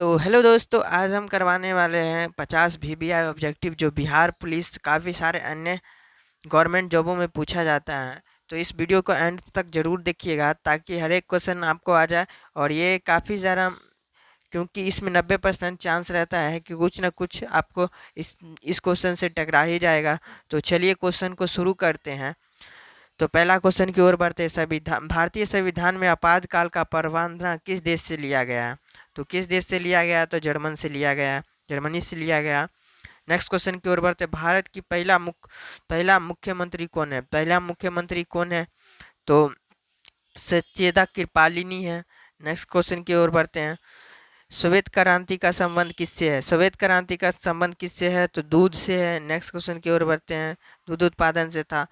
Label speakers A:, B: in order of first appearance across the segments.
A: तो हेलो दोस्तों, आज हम करवाने वाले हैं 50 वीबीआई ऑब्जेक्टिव जो बिहार पुलिस काफ़ी सारे अन्य गवर्नमेंट जॉबों में पूछा जाता है। तो इस वीडियो को एंड तक ज़रूर देखिएगा ताकि हर एक क्वेश्चन आपको आ जाए। और ये काफ़ी ज़्यादा, क्योंकि इसमें 90% चांस रहता है कि कुछ ना कुछ आपको इस क्वेश्चन से टकरा ही जाएगा। तो चलिए क्वेश्चन को शुरू करते हैं। तो पहला क्वेश्चन की ओर बढ़ते हैं। संविधान, भारतीय संविधान में आपातकाल का प्रावधान किस देश से लिया गया है? तो किस देश से लिया गया? तो जर्मन से लिया गया, जर्मनी से लिया गया। नेक्स्ट क्वेश्चन की ओर बढ़ते हैं। भारत की पहला मुख्यमंत्री कौन है? पहला मुख्यमंत्री कौन है? तो सचेदा कृपालिनी है। नेक्स्ट क्वेश्चन की ओर बढ़ते हैं। श्वेत क्रांति का संबंध किससे है? श्वेत क्रांति का संबंध किससे है? तो दूध से है। नेक्स्ट क्वेश्चन की ओर बढ़ते हैं। दूध उत्पादन से था।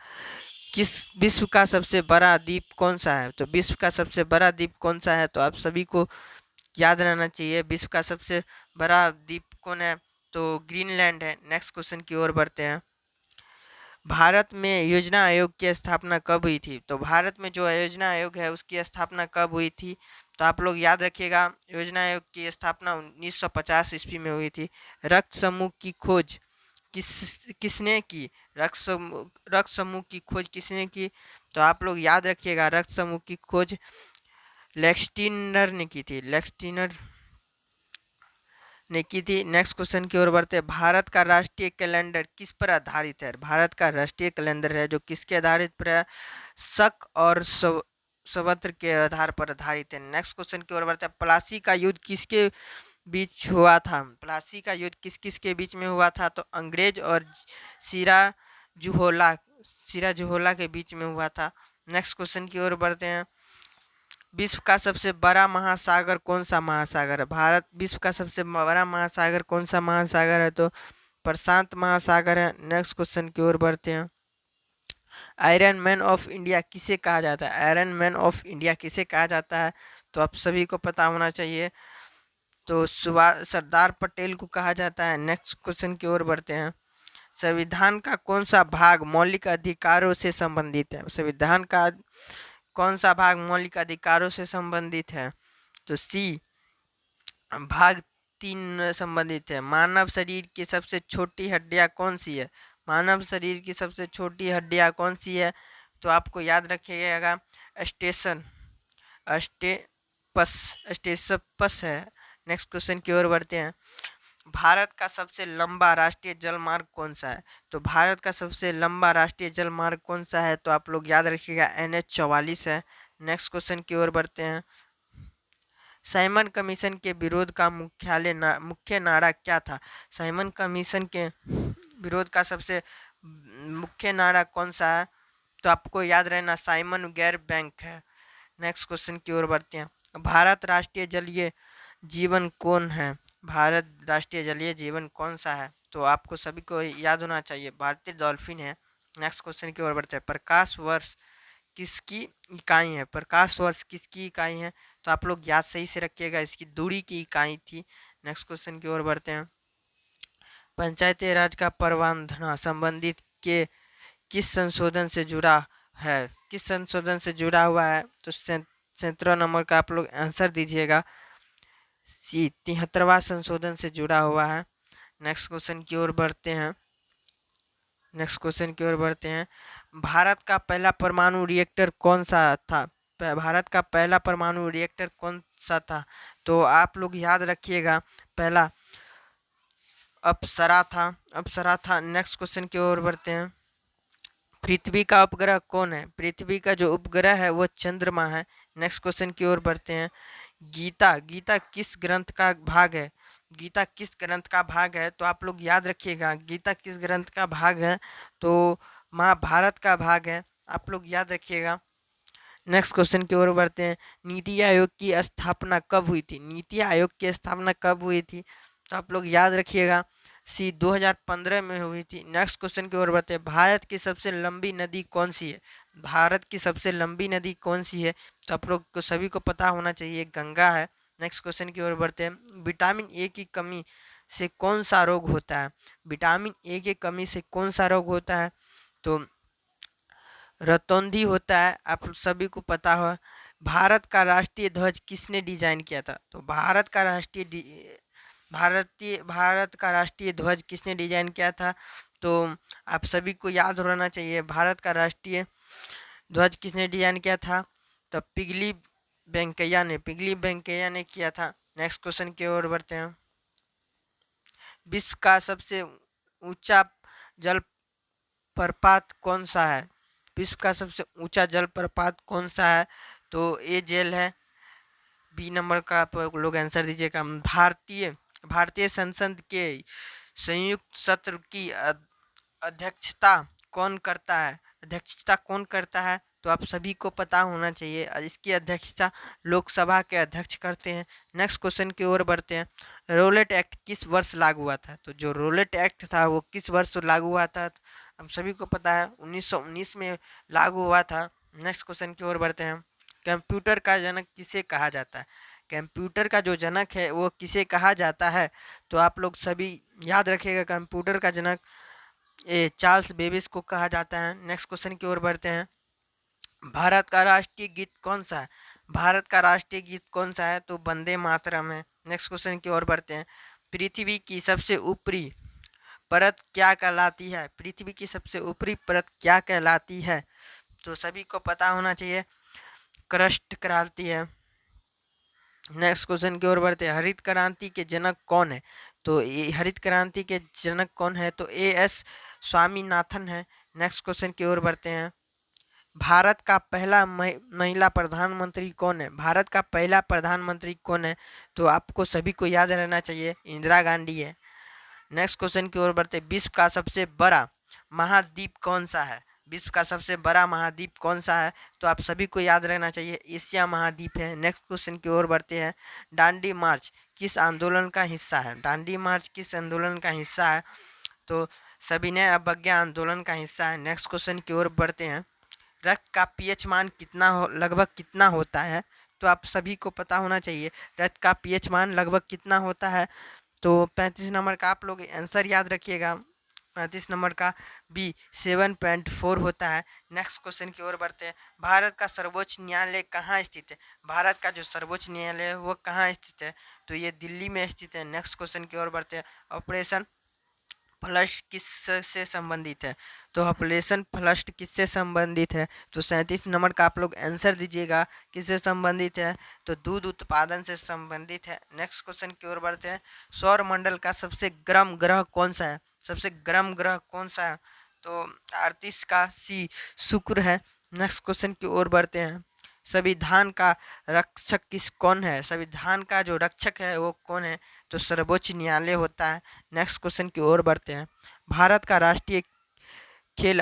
A: किस विश्व का सबसे बड़ा द्वीप कौन सा है? तो विश्व का सबसे बड़ा द्वीप कौन सा है? तो आप सभी को याद रहना चाहिए, विश्व का सबसे बड़ा द्वीप कौन है? तो ग्रीनलैंड है। नेक्स्ट क्वेश्चन की ओर बढ़ते हैं। भारत में योजना आयोग की स्थापना कब हुई थी? तो भारत में जो योजना आयोग है उसकी स्थापना कब हुई थी? तो आप लोग याद रखिएगा, योजना आयोग की स्थापना 1950 ईस्वी में हुई थी। रक्त समूह की खोज किसने की? रक्त समूह की खोज किसने की? तो आप लोग याद रखिएगा, रक्त समूह की खोज लेक्सटिनर ने की थी। लेक्सटिनर ने की थी। नेक्स्ट क्वेश्चन की ओर बढ़ते हैं। भारत का राष्ट्रीय कैलेंडर किस पर आधारित है? भारत का राष्ट्रीय कैलेंडर है जो किसके आधारित पर है? शक और सवत्र के आधार पर आधारित है। नेक्स्ट क्वेश्चन की ओर बढ़ते हैं। प्लासी का युद्ध किसके बीच हुआ था? प्लासी का युद्ध किस किस के बीच में हुआ था? तो अंग्रेज और सिरा जुहोला सिरा जुहोला के बीच में हुआ था। नेक्स्ट क्वेश्चन की ओर बढ़ते हैं। विश्व का सबसे बड़ा महासागर कौन सा महासागर है? भारत विश्व का सबसे बड़ा महासागर कौन सा महासागर है? तो प्रशांत महासागर है। नेक्स्ट क्वेश्चन की ओर बढ़ते हैं। आयरन मैन ऑफ इंडिया किसे कहा जाता है? आयरन मैन ऑफ इंडिया किसे कहा जाता है? तो आप सभी को पता होना चाहिए। तो सरदार पटेल को कहा जाता है। नेक्स्ट क्वेश्चन की ओर बढ़ते हैं। संविधान का कौन सा भाग मौलिक अधिकारों से संबंधित है? संविधान का कौन सा भाग मौलिक अधिकारों से संबंधित है? तो सी भाग 3 संबंधित है। मानव शरीर की सबसे छोटी हड्डियां कौन सी है? मानव शरीर की सबसे छोटी हड्डियां कौन सी है? तो आपको याद रखिएगा, स्टेशन अस्टेपस स्टेसपस है। नेक्स्ट क्वेश्चन की ओर बढ़ते हैं। भारत का सबसे लंबा राष्ट्रीय जलमार्ग कौन सा है? तो भारत का सबसे लंबा राष्ट्रीय जलमार्ग कौन सा है? तो आप लोग याद रखिएगा, NH 44 है। नेक्स्ट क्वेश्चन की ओर बढ़ते हैं। साइमन कमीशन के विरोध का मुख्य नारा क्या था? साइमन कमीशन के विरोध का सबसे मुख्य नारा कौन सा है? तो आपको याद रहना, साइमन गैर बैंक है। नेक्स्ट क्वेश्चन की ओर बढ़ते हैं। भारत राष्ट्रीय जलीय जीवन कौन है? भारत राष्ट्रीय जलीय जीवन कौन सा है? तो आपको सभी को याद होना चाहिए, भारतीय डॉल्फिन है। नेक्स्ट क्वेश्चन की ओर बढ़ते हैं। प्रकाश वर्ष किसकी इकाई है? प्रकाश वर्ष किसकी इकाई है? तो आप लोग याद सही से रखिएगा, इसकी दूरी की इकाई थी। नेक्स्ट क्वेश्चन की ओर बढ़ते हैं। पंचायती राज का प्रबंधन संबंधित के किस संशोधन से जुड़ा है? किस संशोधन से जुड़ा हुआ है? तो 17 नंबर का आप लोग आंसर दीजिएगा। सी 73वां संशोधन से जुड़ा हुआ है। नेक्स्ट क्वेश्चन की ओर बढ़ते हैं। नेक्स्ट क्वेश्चन की ओर बढ़ते हैं। भारत का पहला परमाणु रिएक्टर कौन सा था? भारत का पहला परमाणु रिएक्टर कौन सा था? तो आप लोग याद रखिएगा, पहला अप्सरा था। नेक्स्ट क्वेश्चन की ओर बढ़ते हैं। पृथ्वी का उपग्रह कौन है? पृथ्वी का जो उपग्रह है वो चंद्रमा है। नेक्स्ट क्वेश्चन की ओर बढ़ते हैं। गीता किस ग्रंथ का भाग है? गीता किस ग्रंथ का भाग है? तो आप लोग याद रखिएगा, गीता किस ग्रंथ का भाग है? तो महाभारत का भाग है। आप लोग याद रखिएगा। नेक्स्ट क्वेश्चन की ओर बढ़ते हैं। नीति आयोग की स्थापना कब हुई थी? नीति आयोग की स्थापना कब हुई थी? तो आप लोग याद रखिएगा, सी 2015 में हुई थी। नेक्स्ट क्वेश्चन की ओर बढ़ते हैं। भारत की सबसे लंबी नदी कौन सी है? भारत की सबसे लंबी नदी कौन सी है? तो आप लोग को सभी को पता होना चाहिए, गंगा है। नेक्स्ट क्वेश्चन की ओर बढ़ते हैं। विटामिन ए की कमी से कौन सा रोग होता है? विटामिन ए की कमी से कौन सा रोग होता है? तो रतौंधी होता है। आप सभी को पता हो। भारत का राष्ट्रीय ध्वज किसने डिजाइन किया था? तो भारत का राष्ट्रीय भारत का राष्ट्रीय ध्वज किसने डिजाइन किया था? तो आप सभी को याद होना चाहिए, भारत का राष्ट्रीय ध्वज किसने डिजाइन किया था? तो पिगली वेंकैया ने किया था। नेक्स्ट क्वेश्चन की ओर बढ़ते हैं। विश्व का सबसे ऊंचा जल प्रपात कौन सा है? विश्व का सबसे ऊंचा जल प्रपात कौन सा है? तो ये जेल है। बी नंबर का आप लोग आंसर दीजिएगा। भारतीय संसद के संयुक्त सत्र की अध्यक्षता कौन करता है? अध्यक्षता कौन करता है? तो आप सभी को पता होना चाहिए, इसकी अध्यक्षता लोकसभा के अध्यक्ष करते हैं। नेक्स्ट क्वेश्चन की ओर बढ़ते हैं। रोलेट एक्ट किस वर्ष लागू हुआ था? तो जो रोलेट एक्ट था वो किस वर्ष लागू हुआ था? हम सभी को पता है 1919 में लागू हुआ था। नेक्स्ट क्वेश्चन की ओर बढ़ते हैं। कंप्यूटर का जनक किसे कहा जाता है? कंप्यूटर का जो जनक है वो किसे कहा जाता है? तो आप लोग सभी याद रखिएगा, कंप्यूटर का जनक चार्ल्स बेबेज को कहा जाता है। नेक्स्ट क्वेश्चन की ओर बढ़ते हैं। भारत का राष्ट्रीय गीत कौन सा है? भारत का राष्ट्रीय गीत कौन सा है? तो वंदे मातरम है। नेक्स्ट क्वेश्चन की ओर बढ़ते हैं। पृथ्वी की सबसे ऊपरी परत क्या कहलाती है? पृथ्वी की सबसे ऊपरी परत क्या कहलाती है? तो सभी को पता होना चाहिए, क्रस्ट क्रांति है। नेक्स्ट क्वेश्चन की ओर बढ़ते हैं। हरित क्रांति के जनक कौन है? तो ये हरित क्रांति के जनक कौन है? तो एएस स्वामीनाथन है। नेक्स्ट क्वेश्चन की ओर बढ़ते हैं। भारत का पहला महिला प्रधानमंत्री कौन है? भारत का पहला प्रधानमंत्री कौन है? तो आपको सभी को याद रहना चाहिए, इंदिरा गांधी है। नेक्स्ट क्वेश्चन की ओर बढ़ते। विश्व का सबसे बड़ा महाद्वीप कौन सा है? विश्व का सबसे बड़ा महाद्वीप कौन सा है? तो आप सभी को याद रहना चाहिए, एशिया महाद्वीप है। नेक्स्ट क्वेश्चन की ओर बढ़ते हैं। दांडी मार्च किस आंदोलन का हिस्सा है? दांडी मार्च किस आंदोलन का हिस्सा है? तो सविनय अवज्ञा आंदोलन का हिस्सा है। नेक्स्ट क्वेश्चन की ओर बढ़ते हैं। रक्त का पीएच मान लगभग कितना होता है? तो आप सभी को पता होना चाहिए, रक्त का पीएच मान लगभग कितना होता है? तो 35 नंबर का आप लोग आंसर याद रखिएगा। 35 नंबर का बी 7.4 होता है। नेक्स्ट क्वेश्चन की ओर बढ़ते हैं। भारत का सर्वोच्च न्यायालय कहाँ स्थित है? भारत का जो सर्वोच्च न्यायालय है वो कहाँ स्थित है? तो ये दिल्ली में स्थित है। नेक्स्ट क्वेश्चन की ओर बढ़ते हैं। ऑपरेशन फ्लश किससे संबंधित है? तो ऑपरेशन फ्लश किससे संबंधित है? तो 37 नंबर का आप लोग आंसर दीजिएगा, किससे संबंधित है? तो दूध उत्पादन से संबंधित है। नेक्स्ट क्वेश्चन की ओर बढ़ते हैं। सौर मंडल का सबसे गर्म ग्रह कौन सा है? सबसे गर्म ग्रह कौन सा है? तो 38 का सी शुक्र है। नेक्स्ट क्वेश्चन की ओर बढ़ते हैं। संविधान का रक्षक कौन है? संविधान का जो रक्षक है वो कौन है? तो सर्वोच्च न्यायालय होता है। नेक्स्ट क्वेश्चन की ओर बढ़ते हैं। भारत का राष्ट्रीय खेल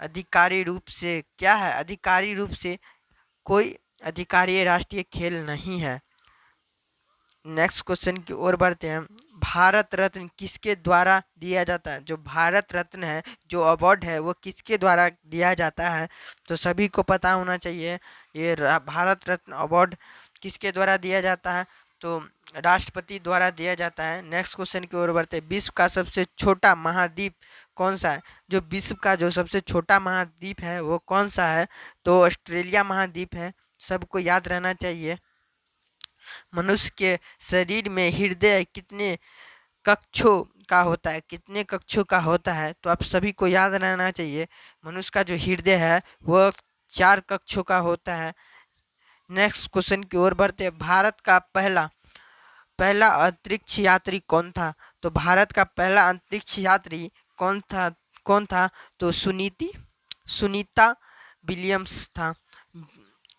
A: अधिकारी रूप से क्या है? अधिकारी रूप से कोई अधिकारी राष्ट्रीय खेल नहीं है। नेक्स्ट क्वेश्चन की ओर बढ़ते हैं। भारत रत्न किसके द्वारा दिया जाता है? जो भारत रत्न है, जो अवार्ड है, वो किसके द्वारा दिया जाता है? तो सभी को पता होना चाहिए, ये भारत रत्न अवार्ड किसके द्वारा दिया जाता है? तो राष्ट्रपति द्वारा दिया जाता है। नेक्स्ट क्वेश्चन की ओर बढ़ते हैं। विश्व का सबसे छोटा महाद्वीप कौन सा है? जो विश्व का जो सबसे छोटा महाद्वीप है वो कौन सा है? तो ऑस्ट्रेलिया महाद्वीप है। सबको याद रहना चाहिए। मनुष्य के शरीर में हृदय कितने कक्षों का होता है? कितने कक्षों का होता है? तो आप सभी को याद रहना चाहिए, मनुष्य का जो हृदय है वह 4 कक्षों का होता है। नेक्स्ट क्वेश्चन की ओर बढ़ते हैं। भारत का पहला पहला अंतरिक्ष यात्री कौन था? तो भारत का पहला अंतरिक्ष यात्री कौन था? तो सुनीता विलियम्स था।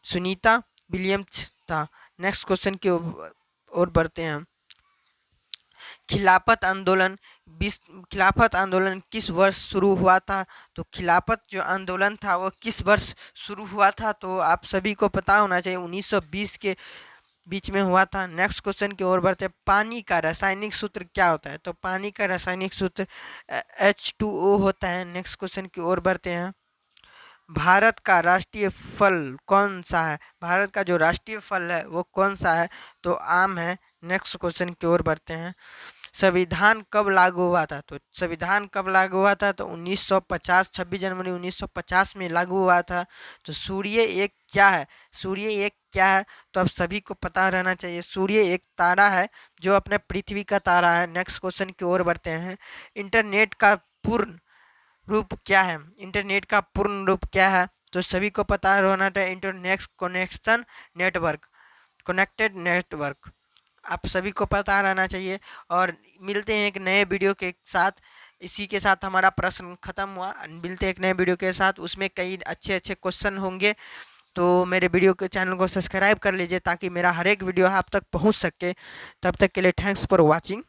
A: सुनीता विलियम्स था। नेक्स्ट क्वेश्चन की ओर बढ़ते हैं। खिलाफत आंदोलन किस वर्ष शुरू हुआ था? तो खिलाफत जो आंदोलन था वो किस वर्ष शुरू हुआ था? तो आप सभी को पता होना चाहिए, 1920 के बीच में हुआ था। नेक्स्ट क्वेश्चन की ओर बढ़ते हैं। पानी का रासायनिक सूत्र क्या होता है? तो पानी का रासायनिक सूत्र H2O होता है। नेक्स्ट क्वेश्चन की ओर बढ़ते हैं। भारत का राष्ट्रीय फल कौन सा है? भारत का जो राष्ट्रीय फल है वो कौन सा है? तो आम है। नेक्स्ट क्वेश्चन की ओर बढ़ते हैं। संविधान कब लागू हुआ था? तो संविधान कब लागू हुआ था? तो 1950, 26 जनवरी 1950 में लागू हुआ था। तो सूर्य एक क्या है? सूर्य एक क्या है तो आप सभी को पता रहना चाहिए। सूर्य एक तारा है जो अपने पृथ्वी का तारा है। नेक्स्ट क्वेश्चन की ओर बढ़ते हैं। इंटरनेट का पूर्ण रूप क्या है? इंटरनेट का पूर्ण रूप क्या है तो सभी को पता होना चाहिए। Internet connection network, connected network, आप सभी को पता रहना चाहिए। और मिलते हैं एक नए वीडियो के साथ। इसी के साथ हमारा प्रश्न खत्म हुआ। मिलते हैं एक नए वीडियो के साथ, उसमें कई अच्छे अच्छे क्वेश्चन होंगे। तो मेरे वीडियो के चैनल को सब्सक्राइब कर लीजिए ताकि मेरा हर एक वीडियो आप तक पहुंच सके। तब तक के लिए थैंक्स फॉर वॉचिंग।